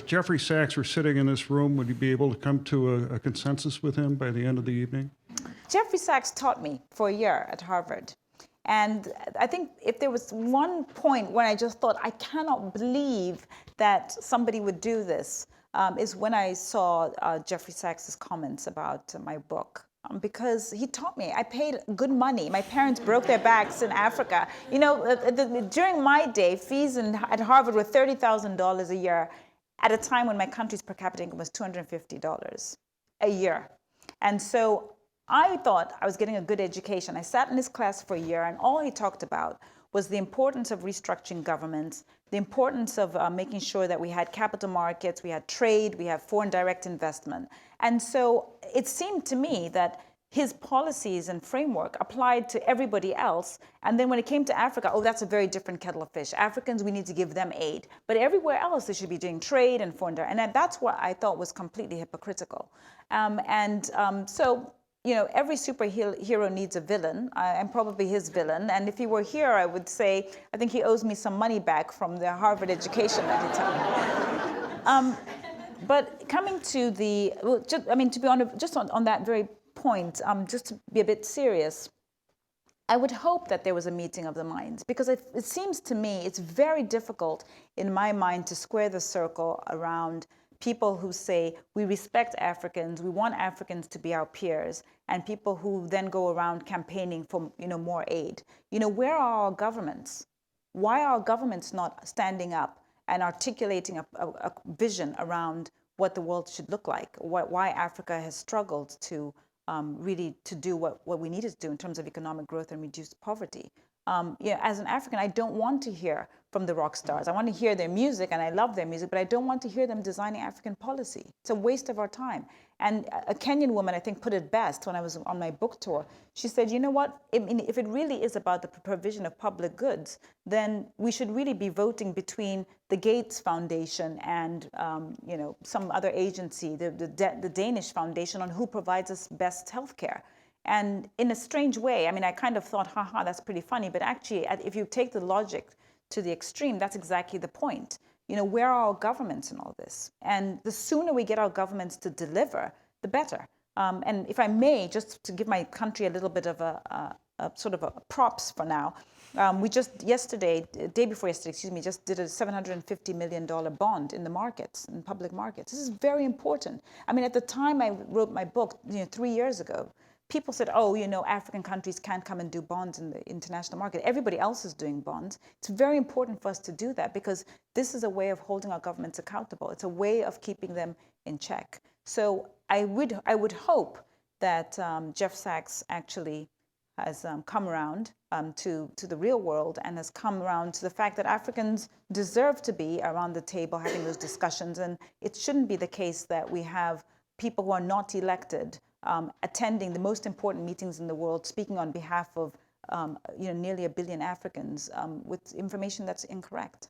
if Jeffrey Sachs were sitting in this room, would you be able to come to a consensus with him by the end of the evening? Jeffrey Sachs taught me for a year at Harvard. And I think if there was one point when I just thought, I cannot believe that somebody would do this, is when I saw Jeffrey Sachs's comments about my book. Because he taught me. I paid good money. My parents broke their backs in Africa. You know, during my day, fees at Harvard were $30,000 a year at a time when my country's per capita income was $250 a year. And so I thought I was getting a good education. I sat in his class for a year, and all he talked about was the importance of restructuring governments, the importance of making sure that we had capital markets, we had trade, we had foreign direct investment. And so it seemed to me that his policies and framework applied to everybody else. And then when it came to Africa, oh, that's a very different kettle of fish. Africans, we need to give them aid. But everywhere else, they should be doing trade and foreign direct. And that's what I thought was completely hypocritical. So, you know, every superhero needs a villain. I'm probably his villain. And if he were here, I would say, I think he owes me some money back from the Harvard education that he took. But coming to the, well, just, I mean, to be honest, just on that very point, just to be a bit serious, I would hope that there was a meeting of the minds, because it seems to me it's very difficult in my mind to square the circle around people who say we respect Africans, we want Africans to be our peers, and people who then go around campaigning for, you know, more aid. You know, where are our governments? Why are our governments not standing up and articulating a vision around what the world should look like? Why Africa has struggled to really to do what we needed to do in terms of economic growth and reduce poverty. Yeah, as an African, I don't want to hear from the rock stars. I want to hear their music, and I love their music, but I don't want to hear them designing African policy. It's a waste of our time. And a Kenyan woman, I think, put it best when I was on my book tour. She said, you know what, if it really is about the provision of public goods, then we should really be voting between the Gates Foundation and you know, some other agency, the Danish Foundation, on who provides us best healthcare. And in a strange way, I mean, I kind of thought, haha, that's pretty funny. But actually, if you take the logic to the extreme, that's exactly the point. You know, where are our governments in all this? And the sooner we get our governments to deliver, the better. And if I may, just to give my country a little bit of a sort of a props for now, we just day before yesterday, excuse me, just did a $750 million bond in the markets, in public markets. This is very important. I mean, at the time I wrote my book, you know, 3 years ago, people said, oh, you know, African countries can't come and do bonds in the international market. Everybody else is doing bonds. It's very important for us to do that, because this is a way of holding our governments accountable. It's a way of keeping them in check. So I would hope that Jeff Sachs actually has come around to the real world, and has come around to the fact that Africans deserve to be around the table having those discussions. And it shouldn't be the case that we have people who are not elected attending the most important meetings in the world, speaking on behalf of you know, nearly 1 billion Africans with information that's incorrect.